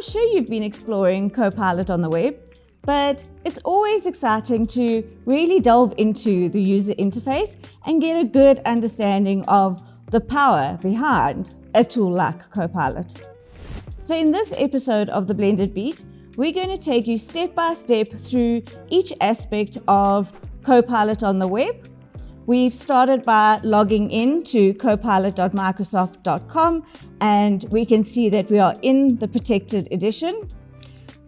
I'm sure you've been exploring Copilot on the web, but it's always exciting to really delve into the user interface and get a good understanding of the power behind a tool like Copilot. So in this episode of The Blended Beat, we're going to take you step by step through each aspect of Copilot on the web. We've started by logging in to copilot.microsoft.com, and we can see that we are in the protected edition.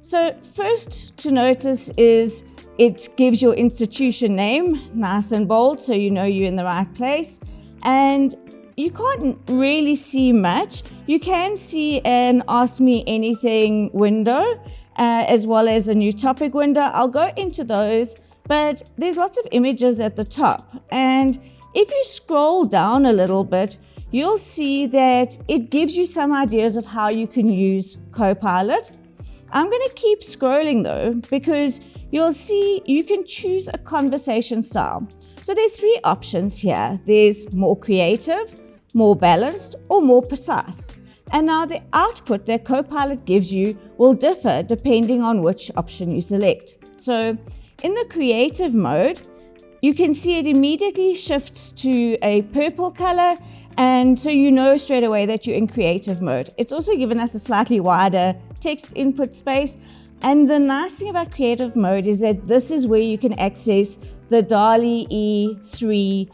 So first to notice is it gives your institution name nice and bold so you know you're in the right place. And you can't really see much. You can see an Ask Me Anything window as well as a new topic window. I'll go into those, but there's lots of images at the top. And if you scroll down a little bit, you'll see that it gives you some ideas of how you can use Copilot. I'm going to keep scrolling though, because you'll see you can choose a conversation style. So there are three options here. There's more creative, more balanced, or more precise. And now the output that Copilot gives you will differ depending on which option you select. So in the creative mode, you can see it immediately shifts to a purple color, and so you know straight away that you're in creative mode. It's also given us a slightly wider text input space. And the nice thing about creative mode is that this is where you can access the DALL-E E3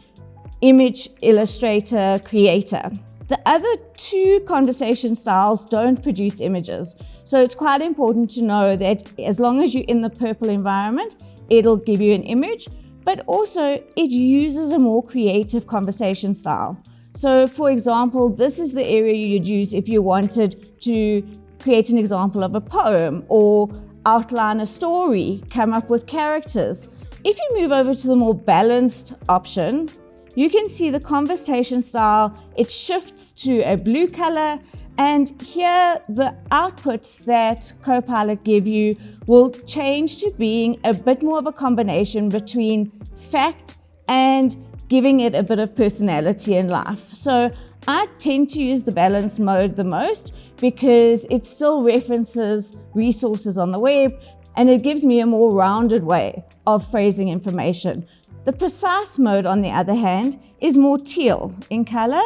image illustrator creator. The other two conversation styles don't produce images. So it's quite important to know that as long as you're in the purple environment, it'll give you an image, but also it uses a more creative conversation style. So for example, this is the area you'd use if you wanted to create an example of a poem or outline a story, come up with characters. If you move over to the more balanced option, you can see the conversation style, it shifts to a blue color, and here the outputs that Copilot give you will change to being a bit more of a combination between fact and giving it a bit of personality and life. So I tend to use the balanced mode the most because it still references resources on the web and it gives me a more rounded way of phrasing information. The precise mode, on the other hand, is more teal in color,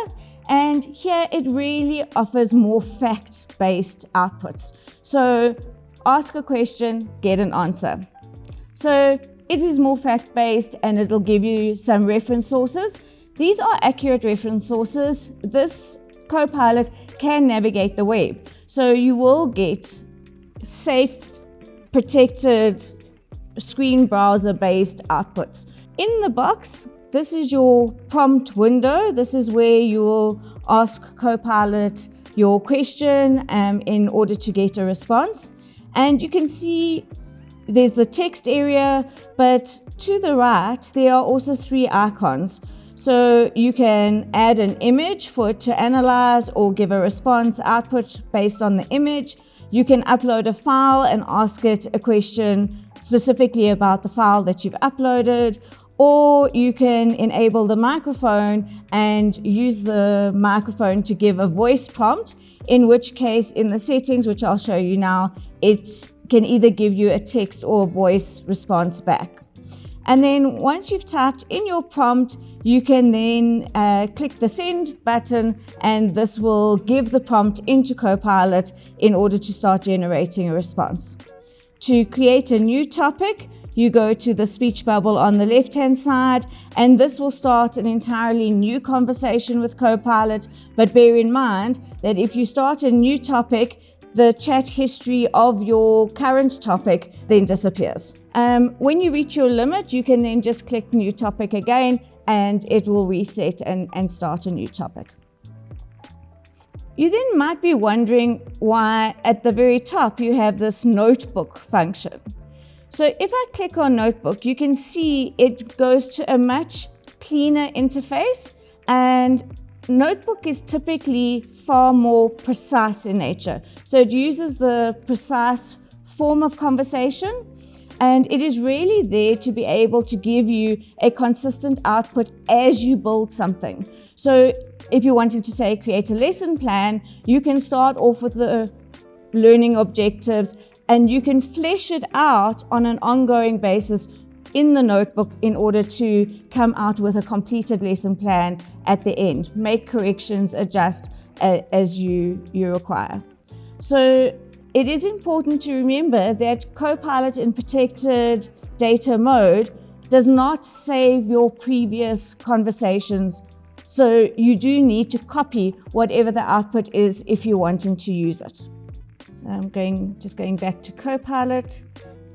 and here it really offers more fact-based outputs. So ask a question, get an answer. So it is more fact-based and it'll give you some reference sources. These are accurate reference sources. This Copilot can navigate the web. So you will get safe, protected, screen browser-based outputs. In the box, this is your prompt window. This is where you will ask Copilot your question in order to get a response. And you can see there's the text area, but to the right, there are also three icons. So you can add an image for it to analyze or give a response output based on the image. You can upload a file and ask it a question specifically about the file that you've uploaded, or you can enable the microphone and use the microphone to give a voice prompt, in which case in the settings, which I'll show you now, it can either give you a text or a voice response back. And then once you've typed in your prompt, you can then click the send button, and this will give the prompt into Copilot in order to start generating a response. To create a new topic, you go to the speech bubble on the left-hand side, and this will start an entirely new conversation with Copilot. But bear in mind that if you start a new topic, the chat history of your current topic then disappears. When you reach your limit, you can then just click new topic again, and it will reset and start a new topic. You then might be wondering why at the very top you have this notebook function. So if I click on notebook, you can see it goes to a much cleaner interface, and notebook is typically far more precise in nature. So it uses the precise form of conversation, and it is really there to be able to give you a consistent output as you build something. So if you're wanting to say create a lesson plan, you can start off with the learning objectives, and you can flesh it out on an ongoing basis in the notebook in order to come out with a completed lesson plan at the end. Make corrections, adjust as you require. So it is important to remember that Copilot in protected data mode does not save your previous conversations. So you do need to copy whatever the output is if you're wanting to use it. So I'm just going back to Copilot,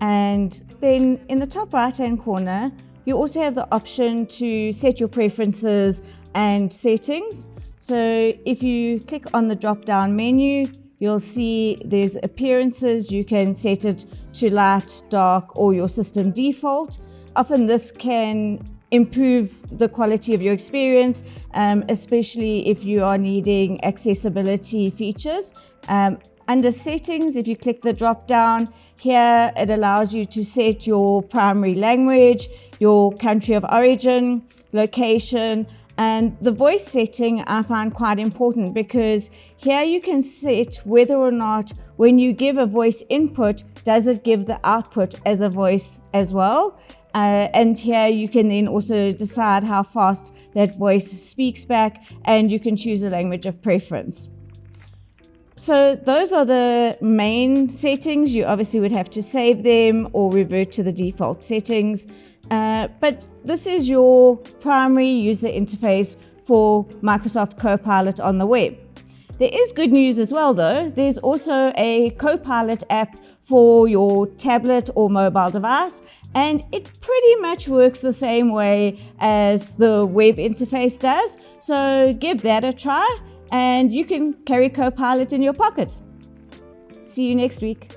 and then in the top right-hand corner, you also have the option to set your preferences and settings. So if you click on the drop-down menu, you'll see there's appearances. You can set it to light, dark, or your system default. Often this can improve the quality of your experience, especially if you are needing accessibility features. Under settings, if you click the drop down here, it allows you to set your primary language, your country of origin, location, and the voice setting I find quite important, because here you can set whether or not when you give a voice input, does it give the output as a voice as well? And here you can then also decide how fast that voice speaks back, and you can choose a language of preference. So those are the main settings. You obviously would have to save them or revert to the default settings. But this is your primary user interface for Microsoft Copilot on the web. There is good news as well though. There's also a Copilot app for your tablet or mobile device, and it pretty much works the same way as the web interface does. So give that a try, and you can carry Copilot in your pocket. See you next week.